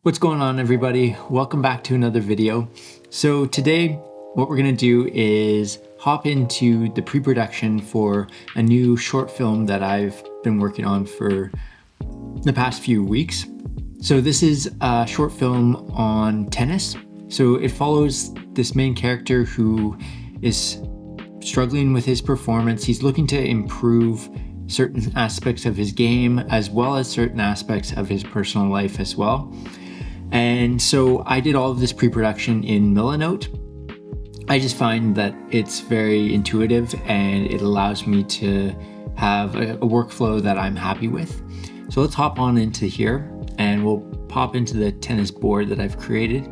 What's going on, everybody? Welcome back to another video. So today what we're going to do is hop into the pre-production for a new short film that I've been working on for the past few weeks. So this is a short film on tennis. So it follows this main character who is struggling with his performance. He's looking to improve certain aspects of his game as well as certain aspects of his personal life as well. And so I did all of this pre-production in Milanote. I just find that it's very intuitive and it allows me to have a workflow that I'm happy with. So let's hop on into here and we'll pop into the tennis board that I've created.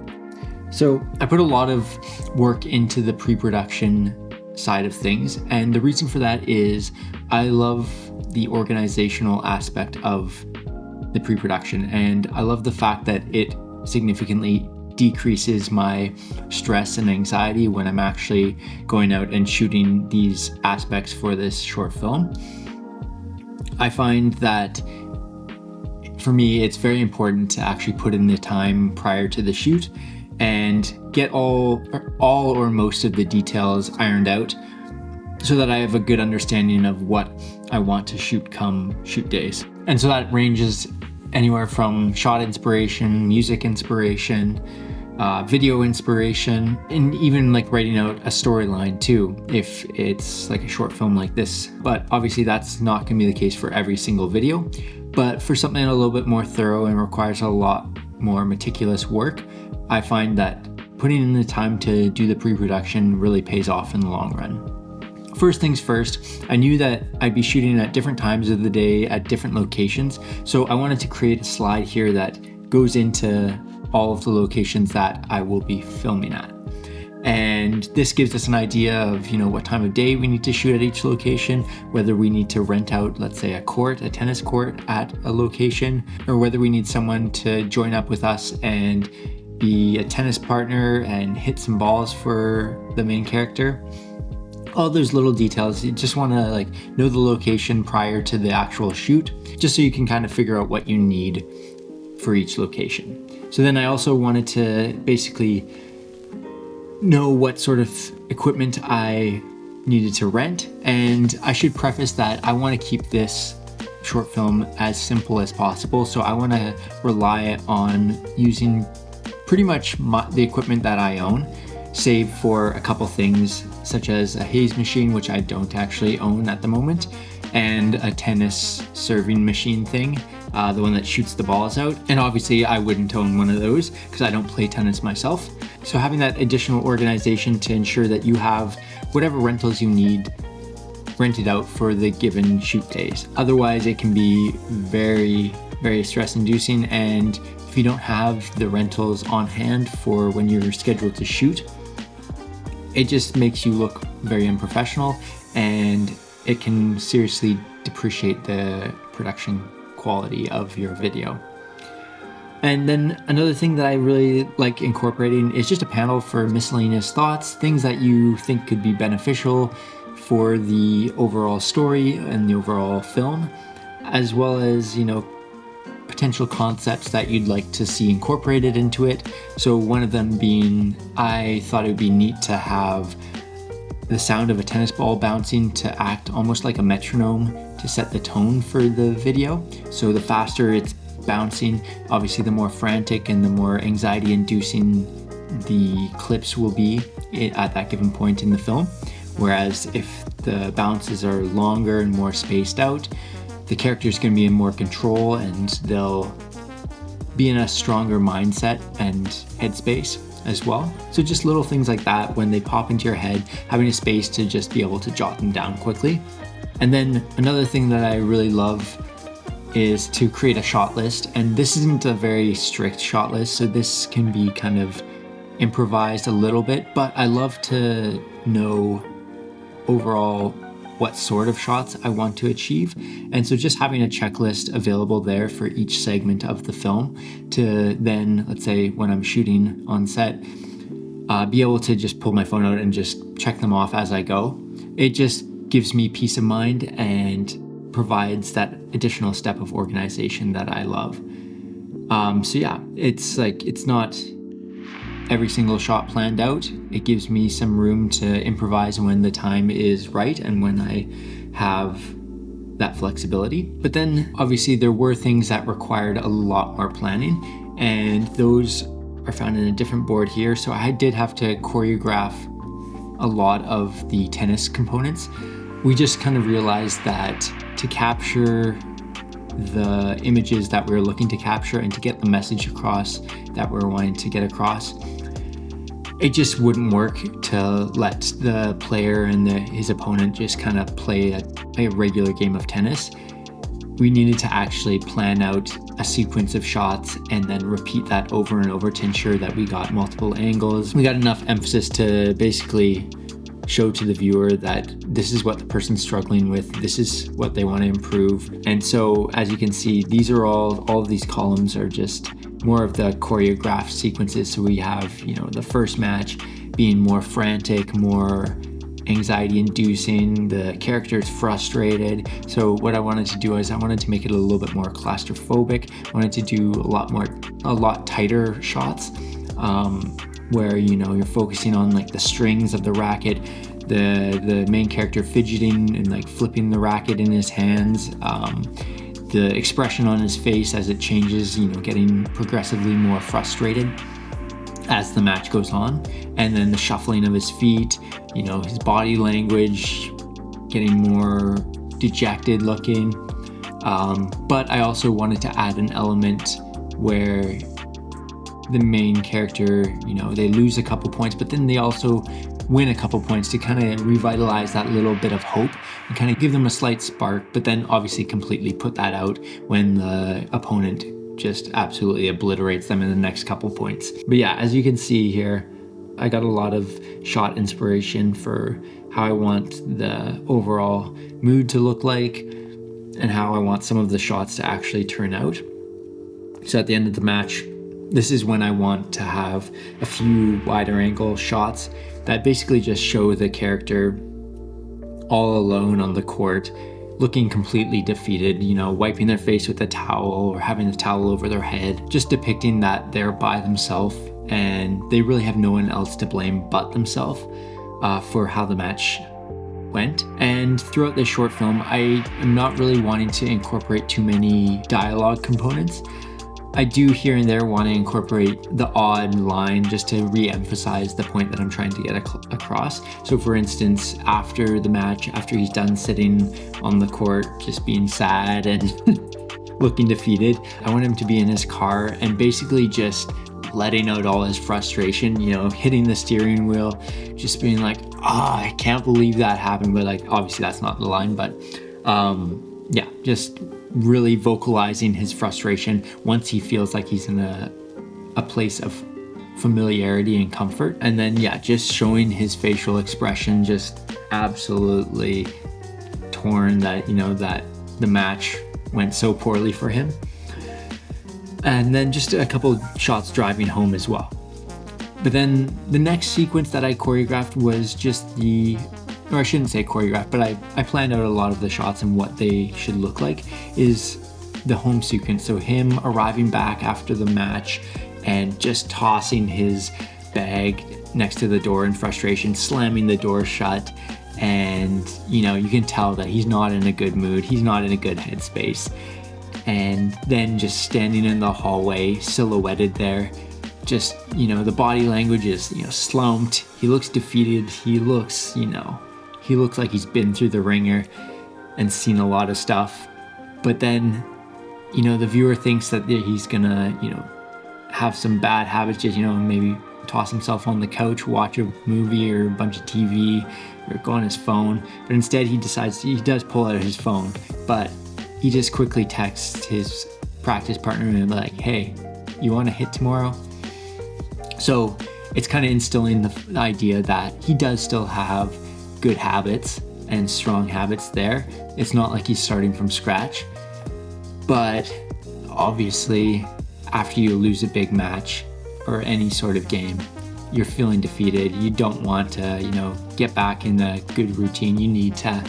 So I put a lot of work into the pre-production side of things, and the reason for that is I love the organizational aspect of the pre-production, and I love the fact that it significantly decreases my stress and anxiety when I'm actually going out and shooting these aspects for this short film. I find that for me, it's very important to actually put in the time prior to the shoot and get all or most of the details ironed out so that I have a good understanding of what I want to shoot come shoot days. And so that ranges anywhere from shot inspiration, music inspiration, video inspiration, and even like writing out a storyline too, if it's like a short film like this. But obviously that's not gonna be the case for every single video. But for something a little bit more thorough and requires a lot more meticulous work, I find that putting in the time to do the pre-production really pays off in the long run. First things first, I knew that I'd be shooting at different times of the day at different locations, so I wanted to create a slide here that goes into all of the locations that I will be filming at. And this gives us an idea of, what time of day we need to shoot at each location, whether we need to rent out, let's say, a tennis court at a location, or whether we need someone to join up with us and be a tennis partner and hit some balls for the main character. All those little details, you just want to know the location prior to the actual shoot, just so you can kind of figure out what you need for each location. So then I also wanted to basically know what sort of equipment I needed to rent, and I should preface that I want to keep this short film as simple as possible. So I want to rely on using pretty much the equipment that I own, save for a couple things such as a haze machine, which I don't actually own at the moment, and a tennis serving machine thing, the one that shoots the balls out. And obviously I wouldn't own one of those because I don't play tennis myself. So having that additional organization to ensure that you have whatever rentals you need rented out for the given shoot days. Otherwise it can be very, very stress inducing, and if you don't have the rentals on hand for when you're scheduled to shoot, it just makes you look very unprofessional, and it can seriously depreciate the production quality of your video. And then another thing that I really like incorporating is just a panel for miscellaneous thoughts, things that you think could be beneficial for the overall story and the overall film, as well as, potential concepts that you'd like to see incorporated into it. So one of them being, I thought it would be neat to have the sound of a tennis ball bouncing to act almost like a metronome to set the tone for the video. So the faster it's bouncing, obviously the more frantic and the more anxiety inducing the clips will be at that given point in the film. Whereas if the bounces are longer and more spaced out, the character's going to be in more control and they'll be in a stronger mindset and headspace as well. So just little things like that, when they pop into your head, having a space to just be able to jot them down quickly. And then another thing that I really love is to create a shot list. And this isn't a very strict shot list, so this can be kind of improvised a little bit, but I love to know overall what sort of shots I want to achieve. And so just having a checklist available there for each segment of the film to then, let's say when I'm shooting on set, be able to just pull my phone out and just check them off as I go. It just gives me peace of mind and provides that additional step of organization that I love. So yeah, it's like, it's not every single shot planned out. It gives me some room to improvise when the time is right and when I have that flexibility. But then obviously there were things that required a lot more planning, and those are found in a different board here. So I did have to choreograph a lot of the tennis components. We just kind of realized that to capture the images that we were looking to capture and to get the message across that we were wanting to get across, it just wouldn't work to let the player and his opponent just kind of play a regular game of tennis. We needed to actually plan out a sequence of shots and then repeat that over and over to ensure that we got multiple angles. We got enough emphasis to basically show to the viewer that this is what the person's struggling with, this is what they want to improve. And so as you can see, these are all of these columns are just more of the choreographed sequences. So we have, you know, the first match being more frantic, more anxiety inducing, the character's frustrated. So what I wanted to do is I wanted to make it a little bit more claustrophobic. I wanted to do a lot tighter shots, where, you know, you're focusing on like the strings of the racket, the main character fidgeting and like flipping the racket in his hands, the expression on his face as it changes, you know, getting progressively more frustrated as the match goes on, and then the shuffling of his feet, you know, his body language getting more dejected looking. But I also wanted to add an element where the main character, you know, they lose a couple points, but then they also win a couple points to kind of revitalize that little bit of hope and kind of give them a slight spark, but then obviously completely put that out when the opponent just absolutely obliterates them in the next couple points. But yeah, as you can see here, I got a lot of shot inspiration for how I want the overall mood to look like and how I want some of the shots to actually turn out. So at the end of the match, this is when I want to have a few wider angle shots that basically just show the character all alone on the court, looking completely defeated, you know, wiping their face with a towel or having the towel over their head, just depicting that they're by themselves and they really have no one else to blame but themselves for how the match went. And throughout this short film, I am not really wanting to incorporate too many dialogue components. I do here and there want to incorporate the odd line just to re-emphasize the point that I'm trying to get across. So for instance, after the match, after he's done sitting on the court, just being sad and looking defeated, I want him to be in his car and basically just letting out all his frustration, you know, hitting the steering wheel, just being like, I can't believe that happened. But like, obviously that's not the line, but yeah, just really vocalizing his frustration once he feels like he's in a place of familiarity and comfort. And then yeah, just showing his facial expression, just absolutely torn that, you know, that the match went so poorly for him. And then just a couple shots driving home as well. But then the next sequence that I choreographed was just or I shouldn't say choreographed, but I planned out a lot of the shots and what they should look like, is the home sequence. So him arriving back after the match and just tossing his bag next to the door in frustration, slamming the door shut. And, you know, you can tell that he's not in a good mood. He's not in a good headspace. And then just standing in the hallway, silhouetted there, just, you know, the body language is, you know, slumped. He looks defeated. He looks, you know, he looks like he's been through the ringer and seen a lot of stuff. But then, you know, the viewer thinks that he's gonna, you know, have some bad habits, just, you know, maybe toss himself on the couch, watch a movie or a bunch of TV, or go on his phone. But instead he decides, he does pull out his phone, but he just quickly texts his practice partner and like, hey, you want to hit tomorrow? So it's kind of instilling the idea that he does still have good habits and strong habits there. It's not like he's starting from scratch. But obviously, after you lose a big match or any sort of game, you're feeling defeated. You don't want to, you know, get back in the good routine. You need to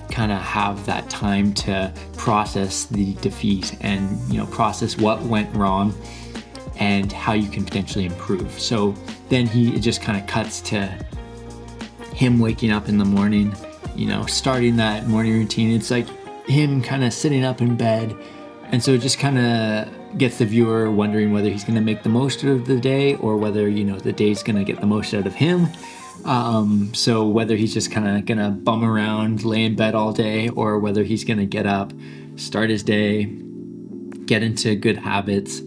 kind of have that time to process the defeat and, process what went wrong and how you can potentially improve. So then it just kind of cuts to him waking up in the morning, starting that morning routine. It's like him kind of sitting up in bed. And so it just kind of gets the viewer wondering whether he's going to make the most of the day or whether, the day's going to get the most out of him. So whether he's just kind of going to bum around, lay in bed all day, or whether he's going to get up, start his day, get into good habits,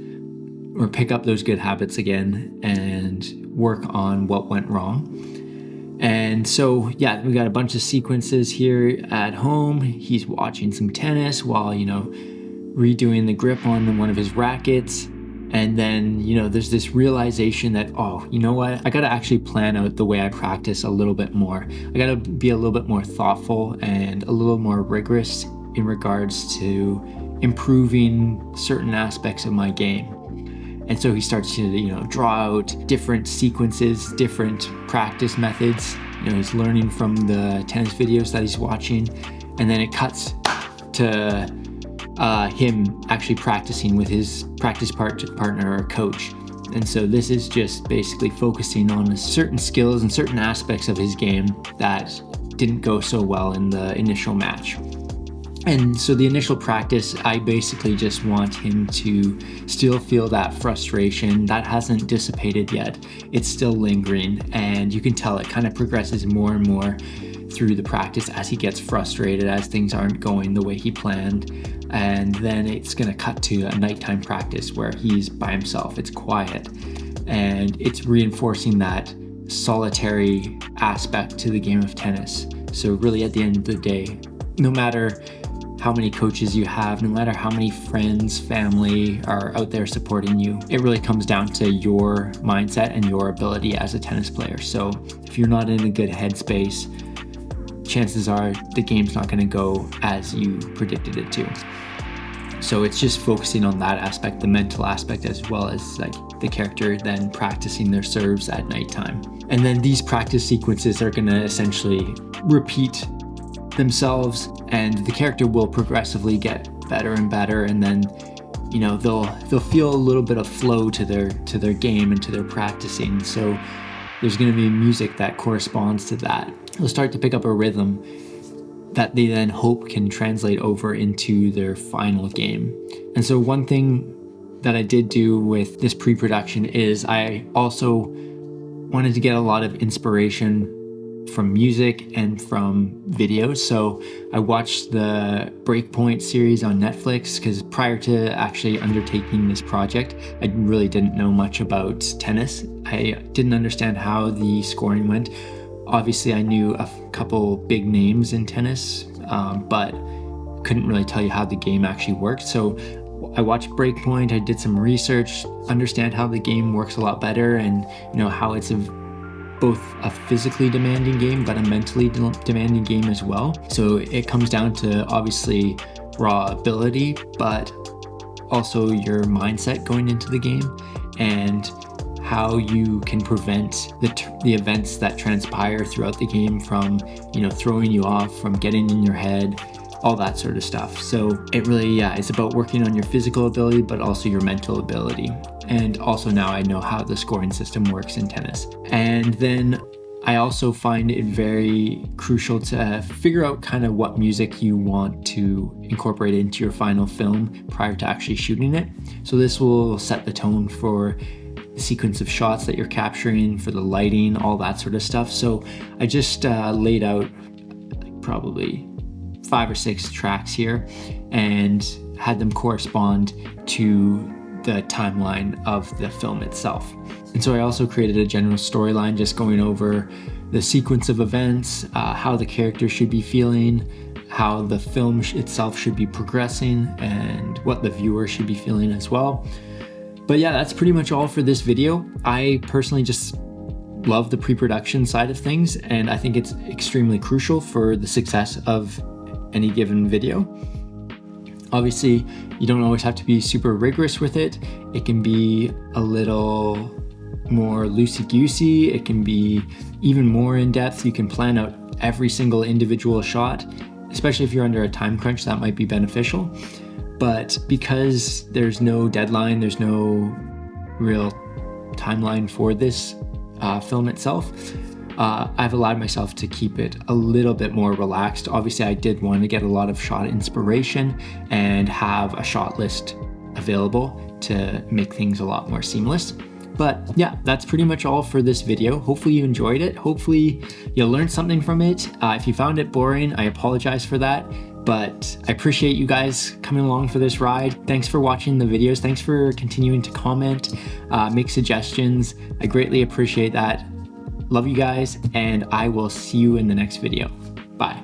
or pick up those good habits again and work on what went wrong. And so, we got a bunch of sequences here at home. He's watching some tennis while, redoing the grip on one of his rackets. And then, there's this realization that, you know what? I got to actually plan out the way I practice a little bit more. I got to be a little bit more thoughtful and a little more rigorous in regards to improving certain aspects of my game. And so he starts to, draw out different sequences, different practice methods. He's learning from the tennis videos that he's watching. And then it cuts to him actually practicing with his practice partner or coach. And so this is just basically focusing on certain skills and certain aspects of his game that didn't go so well in the initial match. And so the initial practice, I basically just want him to still feel that frustration. That hasn't dissipated yet. It's still lingering, and you can tell it kind of progresses more and more through the practice as he gets frustrated, as things aren't going the way he planned. And then it's going to cut to a nighttime practice where he's by himself. It's quiet, and it's reinforcing that solitary aspect to the game of tennis. So really at the end of the day, no matter how many coaches you have, no matter how many friends, family are out there supporting you, it really comes down to your mindset and your ability as a tennis player. So if you're not in a good headspace, chances are the game's not going to go as you predicted it to. So it's just focusing on that aspect, the mental aspect, as well as like the character then practicing their serves at nighttime. And then these practice sequences are going to essentially repeat themselves, and the character will progressively get better and better, and then they'll feel a little bit of flow to their game and to their practicing. So there's going to be music that corresponds to that. They'll start to pick up a rhythm that they then hope can translate over into their final game. And so one thing that I did do with this pre-production is I also wanted to get a lot of inspiration from music and from videos. So I watched the Breakpoint series on Netflix because prior to actually undertaking this project, I really didn't know much about tennis. I didn't understand how the scoring went. Obviously, I knew a couple big names in tennis, but couldn't really tell you how the game actually worked. So I watched Breakpoint, I did some research, understand how the game works a lot better, and how it's both a physically demanding game, but a mentally demanding game as well. So it comes down to obviously raw ability, but also your mindset going into the game and how you can prevent the events that transpire throughout the game from, throwing you off, from getting in your head, all that sort of stuff. So it really, it's about working on your physical ability, but also your mental ability. And also now I know how the scoring system works in tennis. And then I also find it very crucial to figure out kind of what music you want to incorporate into your final film prior to actually shooting it. So this will set the tone for the sequence of shots that you're capturing, for the lighting, all that sort of stuff. So I just laid out probably 5 or 6 tracks here and had them correspond to the timeline of the film itself. And so I also created a general storyline just going over the sequence of events, how the character should be feeling, how the film itself should be progressing, and what the viewer should be feeling as well. But yeah, that's pretty much all for this video. I personally just love the pre-production side of things, and I think it's extremely crucial for the success of any given video. Obviously, you don't always have to be super rigorous with it. It can be a little more loosey-goosey. It can be even more in-depth. You can plan out every single individual shot especially if you're under a time crunch, that might be beneficial. But because there's no deadline, there's no real timeline for this film itself, I've allowed myself to keep it a little bit more relaxed. Obviously, I did want to get a lot of shot inspiration and have a shot list available to make things a lot more seamless. But yeah, that's pretty much all for this video. Hopefully you enjoyed it. Hopefully you learned something from it. If you found it boring, I apologize for that. But I appreciate you guys coming along for this ride. Thanks for watching the videos. Thanks for continuing to comment, make suggestions. I greatly appreciate that. Love you guys, and I will see you in the next video. Bye.